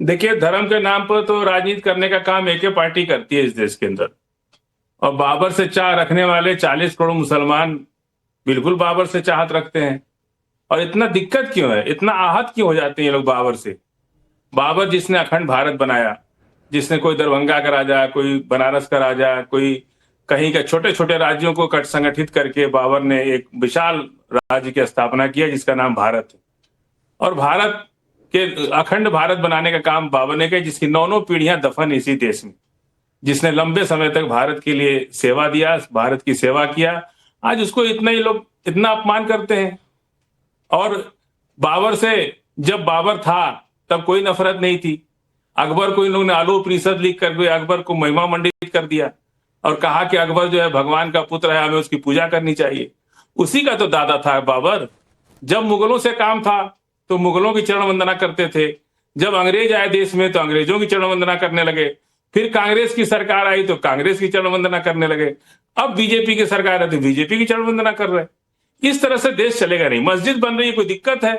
देखिए, धर्म के नाम पर तो राजनीति करने का काम एक ही पार्टी करती है इस देश के अंदर। और बाबर से चाह रखने वाले 40 करोड़ मुसलमान बिल्कुल बाबर से चाहत रखते हैं। और इतना दिक्कत क्यों है, इतना आहत क्यों हो जाते हैं ये लोग बाबर से? बाबर जिसने अखंड भारत बनाया, जिसने कोई दरभंगा का राजा, कोई बनारस का राजा, कोई कहीं के छोटे छोटे राज्यों को संगठित करके बाबर ने एक विशाल राज्य की स्थापना किया जिसका नाम भारत है। और भारत के अखंड भारत बनाने का काम बाबर ने किया, जिसकी 9 पीढ़ियां दफन इसी देश में, जिसने लंबे समय तक भारत के लिए सेवा दिया, भारत की सेवा किया। आज उसको इतना ही लोग इतना अपमान करते हैं। और बाबर से जब बाबर था तब कोई नफरत नहीं थी। अकबर को इन लोगों ने आलो उपनिषद लिख कर अकबर को महिमा मंडित कर दिया और कहा कि अकबर जो है भगवान का पुत्र है, हमें उसकी पूजा करनी चाहिए। उसी का तो दादा था बाबर। जब मुगलों से काम था तो मुगलों की चरण वंदना करते थे। जब अंग्रेज आए देश में तो अंग्रेजों की चरण वंदना करने लगे। फिर कांग्रेस की सरकार आई तो कांग्रेस की चरण वंदना करने लगे। अब बीजेपी की सरकार है तो बीजेपी की चरण वंदना कर रहे। इस तरह से देश चलेगा नहीं। मस्जिद बन रही है, कोई दिक्कत है?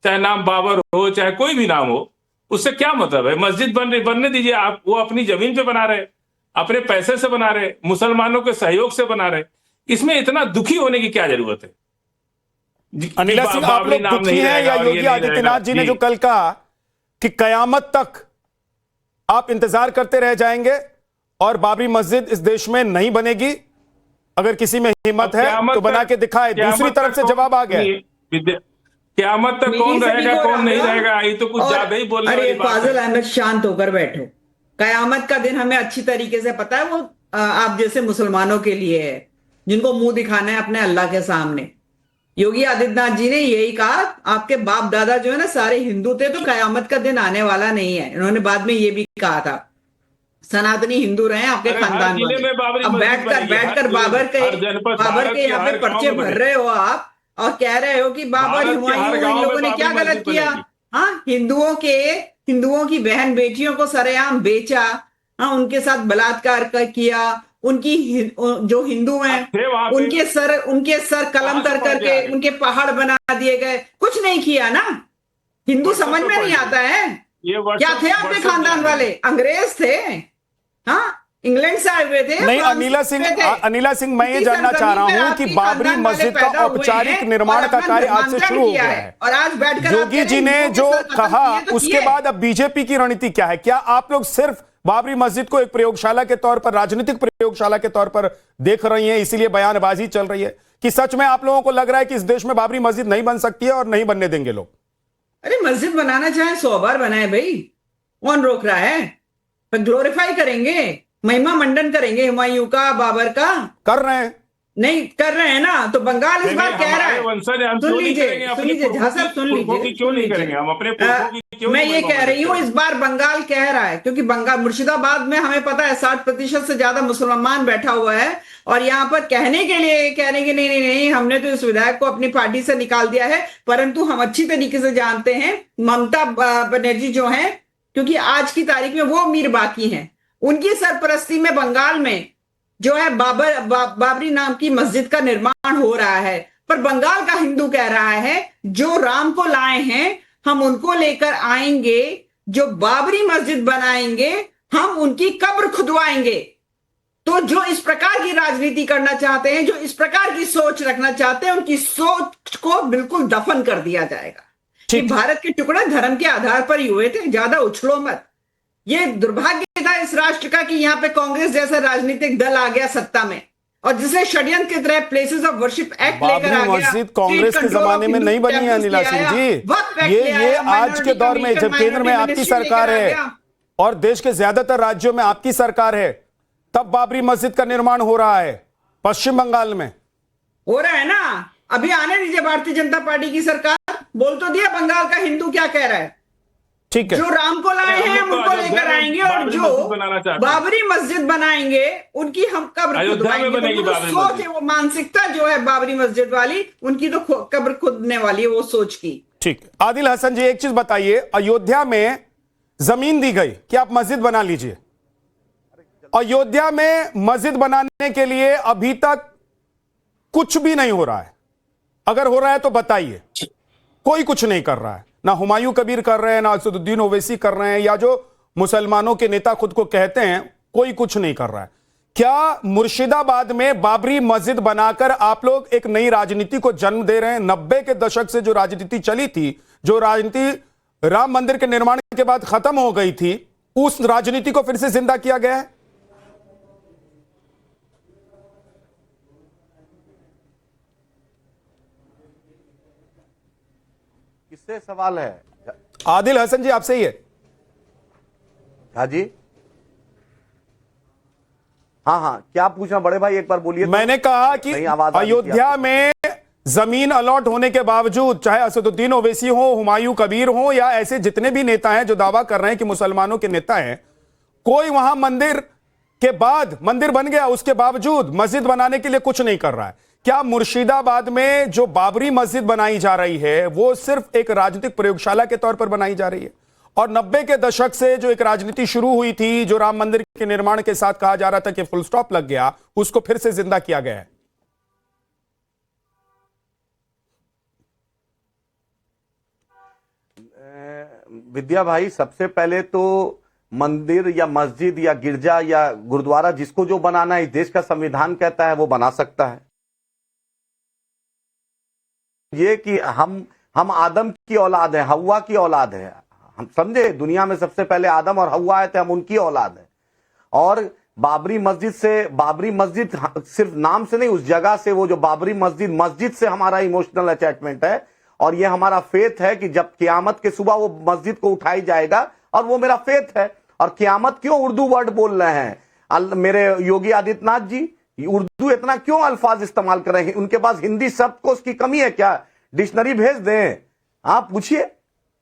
चाहे नाम बाबर हो, चाहे कोई भी नाम हो, उससे क्या मतलब है? मस्जिद बन रही, बनने दीजिए। आप वो अपनी जमीन पे बना रहे, अपने पैसे से बना रहे, मुसलमानों के सहयोग से बना रहे। इसमें इतना दुखी होने की क्या जरूरत है? अनिला सिंह, आप लोग दुखी हैं या योगी आदित्यनाथ जी ने जो कल कहा कि कयामत तक आप इंतजार करते रह जाएंगे और बाबरी मस्जिद इस देश में नहीं बनेगी? अगर किसी में हिम्मत है तो बना के दिखाए। दूसरी तरफ से जवाब आ गया, क़यामत तक कौन रहेगा कौन नहीं रहेगा, ये तो कुछ ज्यादा ही बोलने वाली बात है। फाजिल अहमद, शांत होकर बैठो। कयामत का दिन हमें अच्छी तरीके से पता है, वो आप जैसे मुसलमानों के लिए है जिनको मुंह दिखाना है अपने अल्लाह के सामने। योगी आदित्यनाथ जी ने यही कहा, आपके बाप दादा जो है ना सारे हिंदू थे, तो कयामत का दिन आने वाला नहीं है। इन्होंने बाद में ये भी कहा था, सनातनी हिंदू रहे आपके खानदान वाले। अब बैठकर बाबर के यहाँ पे पर्चे भर रहे हो आप और कह रहे हो कि बाबर हुमायूं इन लोगों ने क्या गलत किया? हाँ, हिंदुओं की बहन बेटियों को सरेआम बेचा, हाँ, उनके साथ बलात्कार किया, उनकी जो हिंदू हैं उनके सर कलम कर करके उनके पहाड़ बना दिए गए। कुछ नहीं किया ना। हिंदू समझ में नहीं आता है। क्या थे आपके खानदान वाले? अंग्रेज थे, हाँ, इंग्लैंड से आए हुए थे। नहीं, अनिला सिंह, मैं ये जानना चाह रहा हूं कि बाबरी मस्जिद का औपचारिक निर्माण का कार्य आज से शुरू हो गया है और आज बैठकर योगी जी ने जो कहा, उसके बाद अब बीजेपी की रणनीति क्या है? क्या आप लोग सिर्फ बाबरी मस्जिद को एक प्रयोगशाला के तौर पर, राजनीतिक प्रयोगशाला के तौर पर देख रही हैं, इसीलिए बयानबाजी चल रही है, कि सच में आप लोगों को लग रहा है कि इस देश में बाबरी मस्जिद नहीं बन सकती है और नहीं बनने देंगे लोग? अरे मस्जिद बनाना चाहे 100 बार बनाए भाई, कौन रोक रहा है? पर ग्लोरीफाई करेंगे, महिमा मंडन करेंगे हुमायूं का, बाबर का। कर रहे हैं, नहीं कर रहे हैं ना, तो बंगाल इस बार कह रहा है। सुन लीजिए झा साहब, सुन लीजिए। मैं ये कह रही हूँ, इस बार बंगाल कह रहा है, क्योंकि बंगाल मुर्शिदाबाद में हमें पता है 60% से ज्यादा मुसलमान बैठा हुआ है और यहाँ पर कहने के लिए कह रहे हैं कि नहीं, हमने तो इस विधायक को अपनी पार्टी से निकाल दिया है। परंतु हम अच्छी तरीके से जानते हैं ममता बनर्जी जो है, क्योंकि आज की तारीख में वो मीर बाकी हैं, उनकी सरपरस्ती में बंगाल में जो है बाबरी नाम की मस्जिद का निर्माण हो रहा है। पर बंगाल का हिंदू कह रहा है जो राम को लाए हैं हम उनको लेकर आएंगे, जो बाबरी मस्जिद बनाएंगे हम उनकी कब्र खुदवाएंगे। तो जो इस प्रकार की राजनीति करना चाहते हैं, जो इस प्रकार की सोच रखना चाहते हैं, उनकी सोच को बिल्कुल दफन कर दिया जाएगा। कि भारत के टुकड़े धर्म के आधार पर ही हुए थे, ज्यादा उछलो मत। ये दुर्भाग्य था इस राष्ट्र का कि यहाँ पे कांग्रेस जैसा राजनीतिक दल आ गया सत्ता में और जिसे षड्यंत्र की तरह प्लेसेस ऑफ वर्शिप एक्ट लेकर आ गया। मस्जिद कांग्रेस के जमाने में नहीं बनी है अनिला सिंह जी। ये आज के दौर में, जब केंद्र में आपकी सरकार है और देश के ज्यादातर राज्यों में आपकी सरकार है, तब बाबरी मस्जिद का निर्माण हो रहा है। पश्चिम बंगाल में हो रहा है ना। अभी आने दीजिए भारतीय जनता पार्टी की सरकार, बोल तो दिया बंगाल का हिंदू क्या कह रहा है। ठीक है, जो राम को लाए हैं हम उनको लेकर आएंगे और जो बाबरी मस्जिद बनाएंगे उनकी हम कब्र खुदवाएंगे। तो सोच है, वो मानसिकता जो है बाबरी मस्जिद वाली, उनकी तो कब्र खुदने वाली है वो सोच की। ठीक। आदिल हसन जी, एक चीज बताइए, अयोध्या में जमीन दी गई कि आप मस्जिद बना लीजिए। अयोध्या में मस्जिद बनाने के लिए अभी तक कुछ भी नहीं हो रहा है। अगर हो रहा है तो बताइए। कोई कुछ नहीं कर रहा है। ना हुमायूं कबीर कर रहे हैं, ना असदुद्दीन ओवैसी कर रहे हैं, या जो मुसलमानों के नेता खुद को कहते हैं, कोई कुछ नहीं कर रहा है। क्या मुर्शिदाबाद में बाबरी मस्जिद बनाकर आप लोग एक नई राजनीति को जन्म दे रहे हैं? 90 के दशक से जो राजनीति चली थी, जो राजनीति राम मंदिर के निर्माण के बाद खत्म हो गई थी, उस राजनीति को फिर से जिंदा किया गया है? किससे सवाल है? आदिल हसन जी, आपसे ही है। हाँ जी, हाँ हाँ, क्या पूछना बड़े भाई, एक बार बोलिए। मैंने कहा कि अयोध्या में जमीन अलॉट होने के बावजूद, चाहे असदुद्दीन ओवैसी हो, हुमायूं कबीर हो, या ऐसे जितने भी नेता हैं जो दावा कर रहे हैं कि मुसलमानों के नेता हैं, कोई वहां मंदिर के बाद मंदिर बन गया, उसके बावजूद मस्जिद बनाने के लिए कुछ नहीं कर रहा है। क्या मुर्शिदाबाद में जो बाबरी मस्जिद बनाई जा रही है वो सिर्फ एक राजनीतिक प्रयोगशाला के तौर पर बनाई जा रही है? और 90 के दशक से जो एक राजनीति शुरू हुई थी, जो राम मंदिर के निर्माण के साथ कहा जा रहा था कि फुल स्टॉप लग गया, उसको फिर से जिंदा किया गया है? विद्या भाई, सबसे पहले तो मंदिर या मस्जिद या गिरजा या गुरुद्वारा जिसको जो बनाना है, इस देश का संविधान कहता है वो बना सकता है। ये कि हम आदम की औलाद है, हव्वा की औलाद है, हम समझे, दुनिया में सबसे पहले आदम और हव्वा आए थे, हम उनकी औलाद है। और बाबरी मस्जिद सिर्फ नाम से नहीं, उस जगह से, वो जो बाबरी मस्जिद से हमारा इमोशनल अटैचमेंट है, और ये हमारा फेथ है कि जब क़यामत के सुबह वो मस्जिद को उठाई जाएगा, और वो मेरा फेथ है। और क़यामत क्यों उर्दू वर्ड बोल रहे हैं मेरे योगी आदित्यनाथ जी? उर्दू इतना क्यों अल्फाज इस्तेमाल कर रहे हैं? उनके पास हिंदी शब्दकोश की कमी है क्या? डिक्शनरी भेज दें, आप पूछिए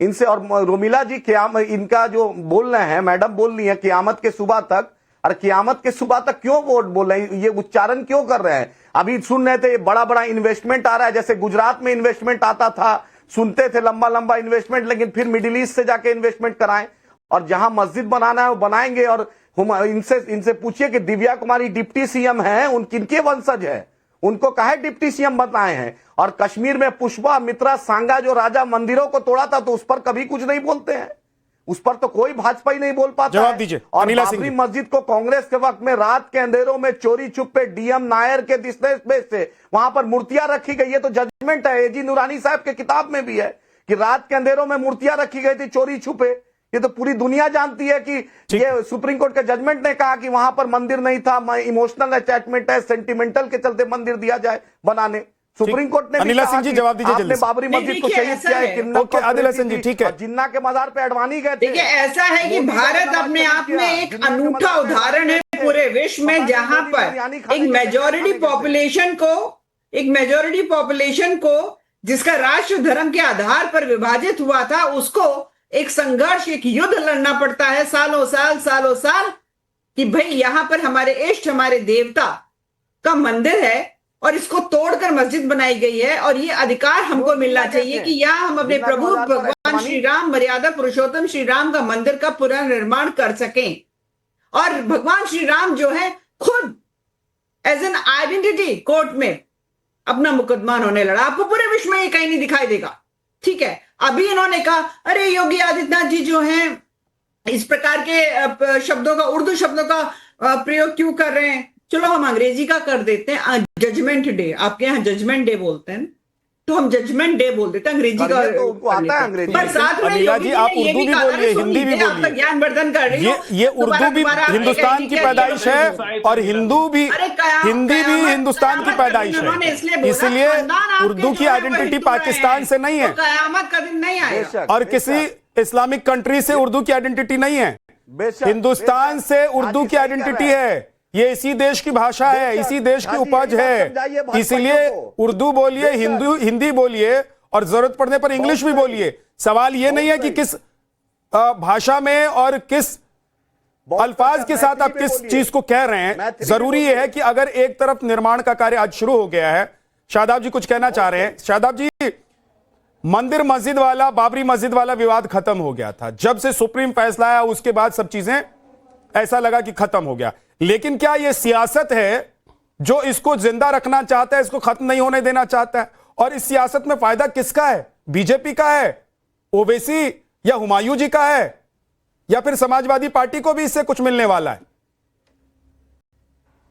इनसे। और रोमिला जी, इनका जो बोल रहे हैं, मैडम बोल रही है क़यामत के सुबह तक, और क़यामत के सुबह तक क्यों वो बोल रहे हैं, ये उच्चारण क्यों कर रहे हैं? अभी सुन रहे थे बड़ा बड़ा इन्वेस्टमेंट आ रहा है, जैसे गुजरात में इन्वेस्टमेंट आता था, सुनते थे लंबा लंबा इन्वेस्टमेंट, लेकिन फिर मिडिल ईस्ट से जाके इन्वेस्टमेंट कराएं, और जहां मस्जिद बनाना है वो बनाएंगे। और इनसे पूछिए कि दिव्या कुमारी डिप्टी सीएम है, किनके वंशज है, उनको काहे डिप्टी सीएम बताए हैं? और कश्मीर में पुष्पा मित्रा सांगा जो राजा मंदिरों को तोड़ा था, तो उस पर कभी कुछ नहीं बोलते हैं, उस पर तो कोई भाजपा ही नहीं बोल पाता। जवाब दीजिए। और बाबरी मस्जिद को कांग्रेस के वक्त में रात के अंधेरों में चोरी छुपे डीएम नायर के निर्देश से वहां पर मूर्तियां रखी गई। ये तो जजमेंट है, एजी नूरानी साहब के किताब में भी है कि रात के अंधेरों में मूर्तियां रखी गई थी चोरी छुपे। ये तो पूरी दुनिया जानती है कि ये सुप्रीम कोर्ट के जजमेंट ने कहा कि वहां पर मंदिर नहीं था, इमोशनल अटैचमेंट है, सेंटिमेंटल के चलते मंदिर दिया जाए बनाने। सुप्रीम कोर्ट ने अनिला सिंह जी, जवाब दीजिए जल्दी। बाबरी मस्जिद को शहीद किया है, ओके आदिल हसन जी, ठीक है। जिन्ना के मजार पे अडवाणी गए थे। देखिए, ऐसा है कि भारत अपने आप में एक अनूठा उदाहरण है पूरे विश्व में, जहां पर एक मेजॉरिटी पॉपुलेशन को जिसका राष्ट्र धर्म के आधार पर विभाजित हुआ था, उसको एक संघर्ष, एक युद्ध लड़ना पड़ता है सालों साल कि भाई यहां पर हमारे इष्ट, हमारे देवता का मंदिर है और इसको तोड़कर मस्जिद बनाई गई है, और ये अधिकार हमको मिलना चाहिए कि यहां हम अपने प्रभु भगवान श्री राम, मर्यादा पुरुषोत्तम श्री राम का मंदिर का पुनर्निर्माण कर सकें। और भगवान श्री राम जो है खुद एज एन आइडेंटिटी कोर्ट में अपना मुकदमा उन्होंने लड़ा। आपको पूरे विश्व में ये कहीं नहीं दिखाई देगा, ठीक है? अभी इन्होंने कहा, अरे योगी आदित्यनाथ जी जो हैं इस प्रकार के शब्दों का, उर्दू शब्दों का प्रयोग क्यों कर रहे हैं? चलो हम अंग्रेजी का कर देते हैं, जजमेंट डे, आपके यहाँ जजमेंट डे बोलते हैं, तो हम जजमेंट डे बोल देते हैं, अंग्रेजी का तो आता है अंग्रेजी। पर साथ में अनिला जी, आप उर्दू भी बोलिए, हिंदी भी बोलिए, ज्ञानवर्धन कर रही हूँ। ये उर्दू भी हिंदुस्तान की पैदाइश है, और हिंदी भी हिंदुस्तान की पैदाइश है, इसलिए उर्दू की आइडेंटिटी पाकिस्तान से नहीं है, कयामत का दिन नहीं आएगा, और किसी इस्लामिक कंट्री से उर्दू की आइडेंटिटी नहीं है, हिंदुस्तान से उर्दू की आइडेंटिटी है। ये इसी देश की भाषा है, इसी देश की उपज है, इसीलिए उर्दू बोलिए, हिंदी बोलिए, और जरूरत पड़ने पर इंग्लिश भी बोलिए। सवाल ये नहीं है कि किस भाषा में और किस अल्फाज के साथ आप किस चीज को कह रहे हैं। जरूरी है कि अगर एक तरफ निर्माण का कार्य आज शुरू हो गया है, शादाब जी कुछ कहना चाह रहे हैं। शादाब जी, मंदिर मस्जिद वाला, बाबरी मस्जिद वाला विवाद खत्म हो गया था, जब से सुप्रीम फैसला आया उसके बाद सब चीजें ऐसा लगा कि खत्म हो गया। लेकिन क्या यह सियासत है जो इसको जिंदा रखना चाहता है, इसको खत्म नहीं होने देना चाहता है? और इस सियासत में फायदा किसका है? बीजेपी का है ओवैसी या हुमायूं जी का है, या फिर समाजवादी पार्टी को भी इससे कुछ मिलने वाला है?